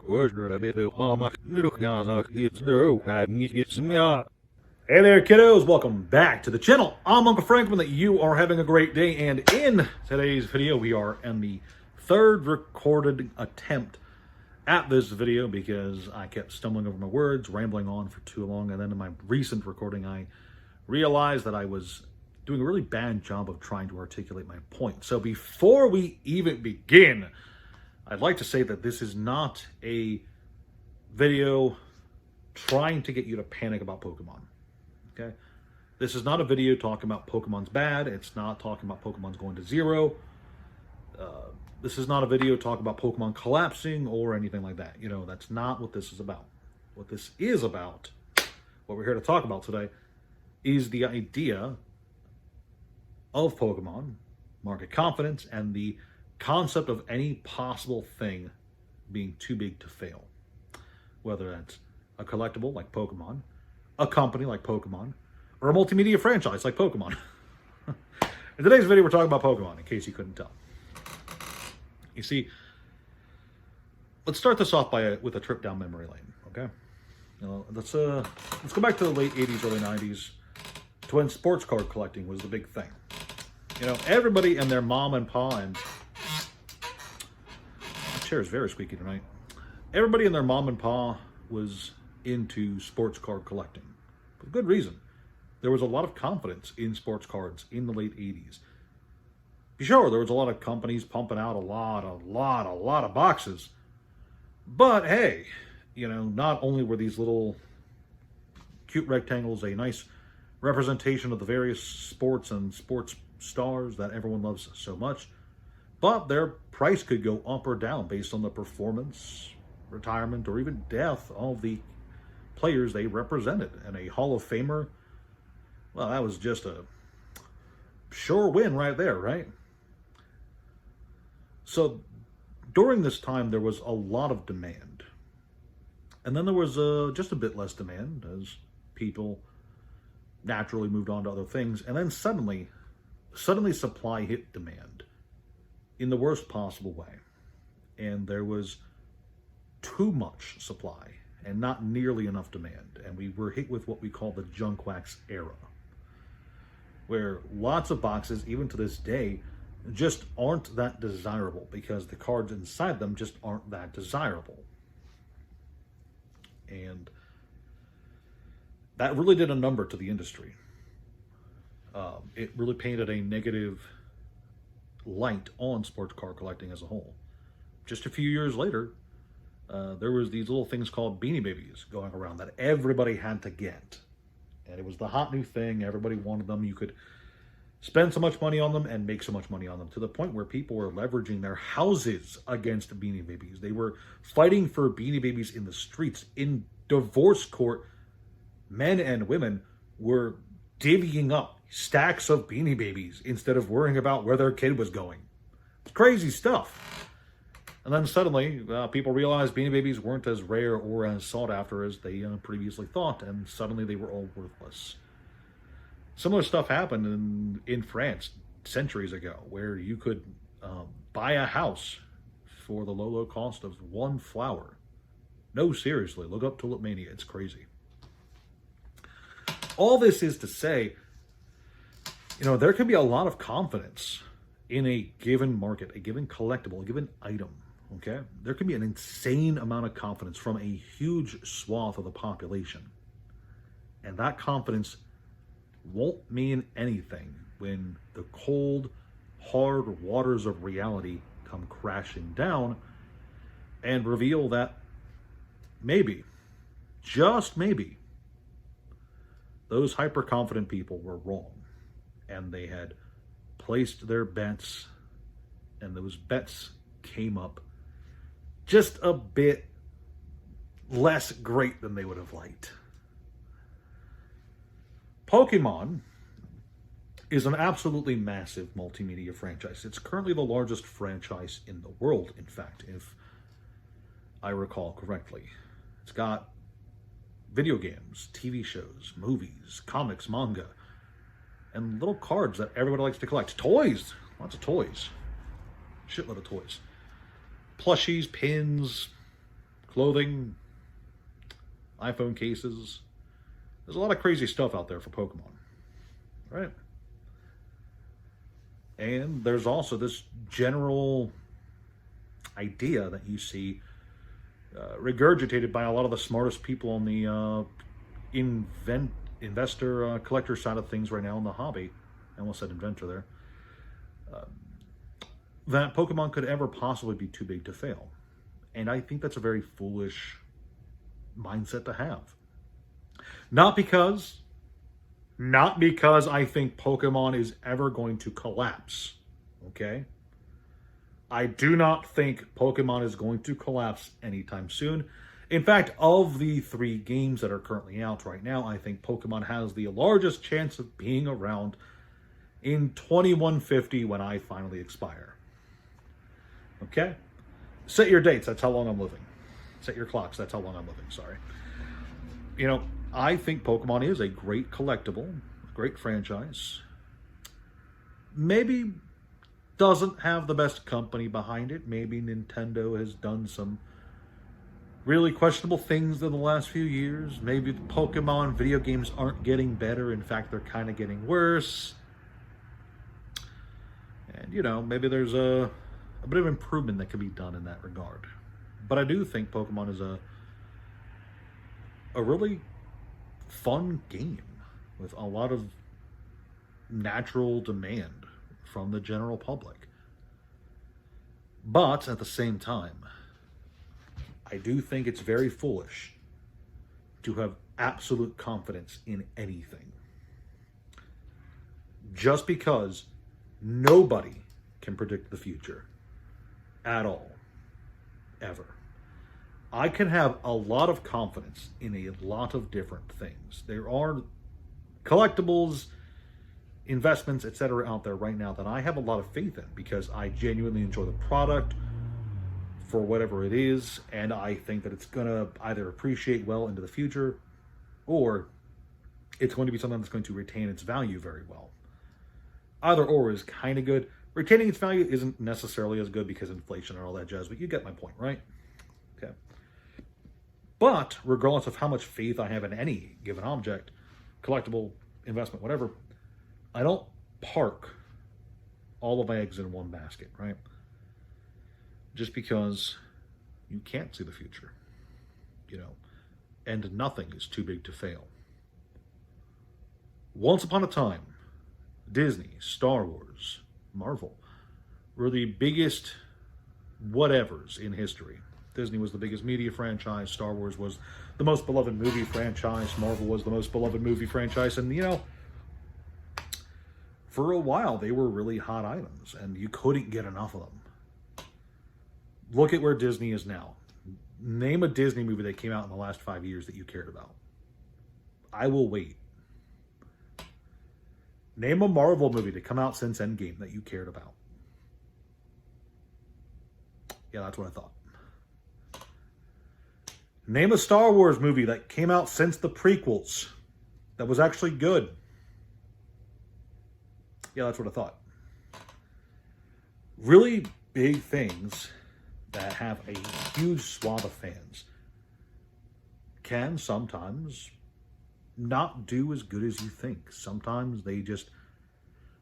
Hey there, kiddos. Welcome back to the channel. I'm Uncle Franklin. That you are having a great day. And in today's video, we are in the third recorded attempt at this video because I kept stumbling over my words, rambling on for too long. And then in my recent recording, I realized that I was doing a really bad job of trying to articulate my point. So before we even begin, I'd like to say that this is not a video trying to get you to panic about Pokemon. Okay? This is not a video talking about Pokemon's bad. It's not talking about Pokemon's going to zero. This is not a video talking about Pokemon collapsing or anything like that. You know, that's not what this is about. What this is about, what we're here to talk about today, is the idea of Pokemon, market confidence, and the concept of any possible thing being too big to fail. Whether that's a collectible like Pokemon, a company like Pokemon, or a multimedia franchise like Pokemon. In today's video, we're talking about Pokemon, in case you couldn't tell. You see, let's start this off with a trip down memory lane, okay? Let's go back to the late 80s, early 90s, to when sports card collecting was the big thing. You know, everybody and their mom and pa, and my chair is very squeaky tonight. Everybody and their mom and pa was into sports card collecting. For good reason. There was a lot of confidence in sports cards in the late 80s. Be sure, there was a lot of companies pumping out a lot of boxes. But hey, you know, not only were these little cute rectangles a nice representation of the various sports and sports stars that everyone loves so much, but their price could go up or down based on the performance, retirement, or even death of the players they represented. And a Hall of Famer, well, that was just a sure win right there, right? So during this time, there was a lot of demand. And then there was just a bit less demand as people naturally moved on to other things. And then suddenly supply hit demand in the worst possible way. And there was too much supply and not nearly enough demand. And we were hit with what we call the junk wax era, where lots of boxes, even to this day, just aren't that desirable because the cards inside them just aren't that desirable. And that really did a number to the industry. It really painted a negative light on sports card collecting as a whole. Just a few years later, there was these little things called Beanie Babies going around that everybody had to get. And it was the hot new thing. Everybody wanted them. You could spend so much money on them and make so much money on them, to the point where people were leveraging their houses against Beanie Babies. They were fighting for Beanie Babies in the streets. In divorce court, men and women were divvying up stacks of Beanie Babies instead of worrying about where their kid was going. It's crazy stuff. And then suddenly, people realized Beanie Babies weren't as rare or as sought after as they previously thought, and suddenly they were all worthless. Similar stuff happened in France centuries ago, where you could buy a house for the low cost of one flower. No, seriously, look up Tulip Mania. It's crazy. All this is to say, you know, there can be a lot of confidence in a given market, a given collectible, a given item. Okay, there can be an insane amount of confidence from a huge swath of the population. And that confidence won't mean anything when the cold, hard waters of reality come crashing down and reveal that maybe, just maybe, those hyper-confident people were wrong. And they had placed their bets, and those bets came up just a bit less great than they would have liked. Pokemon is an absolutely massive multimedia franchise. It's currently the largest franchise in the world, in fact, if I recall correctly. It's got video games, TV shows, movies, comics, manga, and little cards that everybody likes to collect. Toys! Lots of toys. Shitload of toys. Plushies, pins, clothing, iPhone cases. There's a lot of crazy stuff out there for Pokemon, right? And there's also this general idea that you see regurgitated by a lot of the smartest people on the investor collector side of things right now in the hobby. I almost said inventor there. That Pokemon could ever possibly be too big to fail. And I think that's a very foolish mindset to have. Not because I think Pokemon is ever going to collapse, okay? I do not think Pokemon is going to collapse anytime soon. In fact, of the 3 games that are currently out right now, I think Pokemon has the largest chance of being around in 2150 when I finally expire. Okay? Set your dates, that's how long I'm living. Set your clocks, that's how long I'm living, sorry. You know, I think Pokemon is a great collectible, great franchise. Maybe doesn't have the best company behind it. Maybe Nintendo has done some really questionable things in the last few years. Maybe the Pokemon video games aren't getting better. In fact, they're kind of getting worse. And, you know, maybe there's a bit of improvement that can be done in that regard. But I do think Pokemon is a really fun game with a lot of natural demand from the general public. But at the same time, I do think it's very foolish to have absolute confidence in anything. Just because nobody can predict the future at all, ever. I can have a lot of confidence in a lot of different things. There are collectibles, investments, etc. out there right now that I have a lot of faith in because I genuinely enjoy the product for whatever it is, and I think that it's going to either appreciate well into the future or it's going to be something that's going to retain its value very well. Either or is kind of good. Retaining its value isn't necessarily as good because inflation and all that jazz, but you get my point, right? Okay. But regardless of how much faith I have in any given object, collectible, investment, whatever, I don't park all of my eggs in one basket, right? Just because you can't see the future, you know, and nothing is too big to fail. Once upon a time, Disney, Star Wars, Marvel were the biggest whatevers in history. Disney was the biggest media franchise. Star Wars was the most beloved movie franchise. Marvel was the most beloved movie franchise. And, you know, for a while, they were really hot items, and you couldn't get enough of them. Look at where Disney is now. Name a Disney movie that came out in the last 5 years that you cared about. I will wait. Name a Marvel movie to come out since Endgame that you cared about. Yeah, that's what I thought. Name a Star Wars movie that came out since the prequels that was actually good. Yeah, that's what I thought. Really big things that have a huge swath of fans can sometimes not do as good as you think. Sometimes they just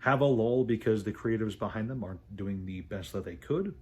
have a lull because the creatives behind them aren't doing the best that they could.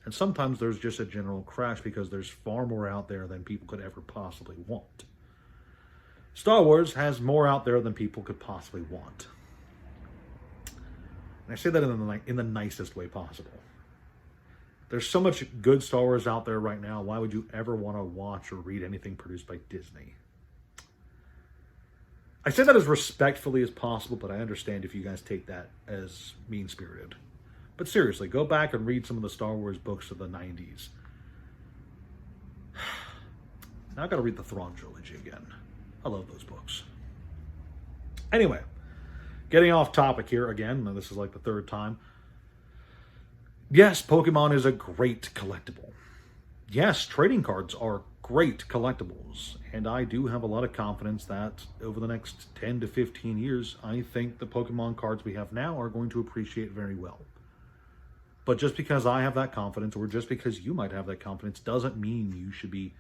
And sometimes there's just a general crash because there's far more out there than people could ever possibly want. Star Wars has more out there than people could possibly want. And I say that in the nicest way possible. There's so much good Star Wars out there right now. Why would you ever want to watch or read anything produced by Disney? I say that as respectfully as possible, but I understand if you guys take that as mean-spirited. But seriously, go back and read some of the Star Wars books of the 90s. Now I've got to read the Thrawn trilogy again. I love those books. Anyway, getting off topic here again. Now this is like the third time. Yes, Pokemon is a great collectible. Yes, trading cards are great collectibles. And I do have a lot of confidence that over the next 10 to 15 years, I think the Pokemon cards we have now are going to appreciate very well. But just because I have that confidence, or just because you might have that confidence, doesn't mean you should be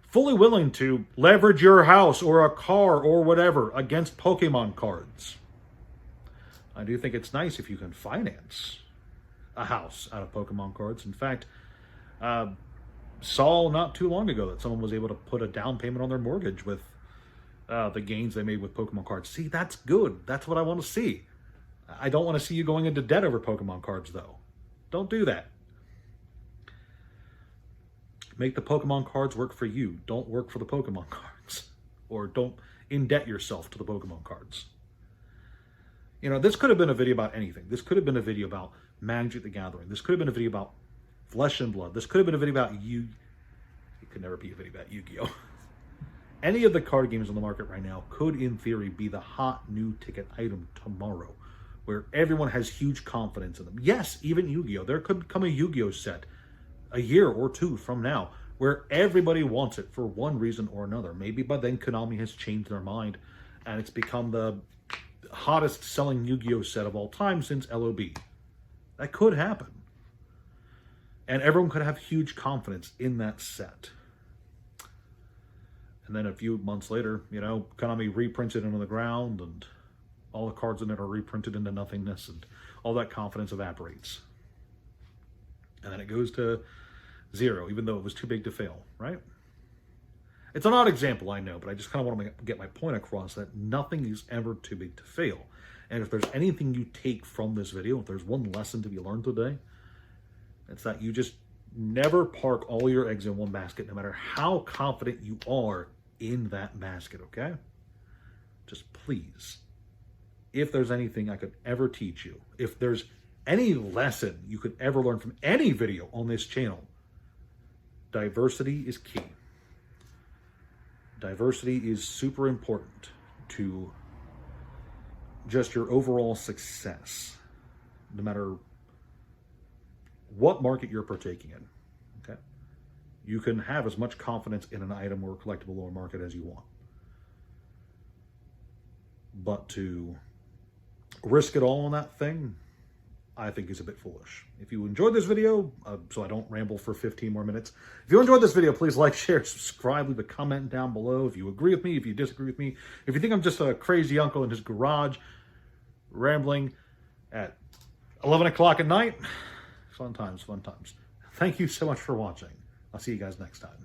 fully willing to leverage your house or a car or whatever against Pokemon cards. I do think it's nice if you can finance a house out of Pokemon cards. In fact, saw not too long ago that someone was able to put a down payment on their mortgage with the gains they made with Pokemon cards. See, that's good. That's what I want to see. I don't want to see you going into debt over Pokemon cards, though. Don't do that. Make the Pokemon cards work for you. Don't work for the Pokemon cards. Or don't indebt yourself to the Pokemon cards. You know, this could have been a video about anything. This could have been a video about Magic the Gathering. This could have been a video about Flesh and Blood. This could have been a video about It could never be a video about Yu-Gi-Oh! Any of the card games on the market right now could, in theory, be the hot new ticket item tomorrow, where everyone has huge confidence in them. Yes, even Yu-Gi-Oh! There could come a Yu-Gi-Oh! Set a year or two from now where everybody wants it for one reason or another. Maybe by then Konami has changed their mind and it's become the hottest selling Yu-Gi-Oh! Set of all time since LOB. That could happen. And everyone could have huge confidence in that set. And then a few months later, you know, Konami reprints it into the ground and all the cards in it are reprinted into nothingness and all that confidence evaporates. And then it goes to zero, even though it was too big to fail, right? It's an odd example, I know, but I just kind of want to get my point across that nothing is ever too big to fail. And if there's anything you take from this video, if there's one lesson to be learned today, it's that you just never park all your eggs in one basket, no matter how confident you are in that basket, okay? Just please, if there's anything I could ever teach you, if there's any lesson you could ever learn from any video on this channel, diversity is key. Diversity is super important to just your overall success, no matter what market you're partaking in, okay? You can have as much confidence in an item or collectible or market as you want. But to risk it all on that thing, I think is a bit foolish. If you enjoyed this video, so I don't ramble for 15 more minutes, if you enjoyed this video, please like, share, subscribe, leave a comment down below if you agree with me, if you disagree with me, if you think I'm just a crazy uncle in his garage rambling at 11 o'clock at night. Fun times, fun times. Thank you so much for watching. I'll see you guys next time.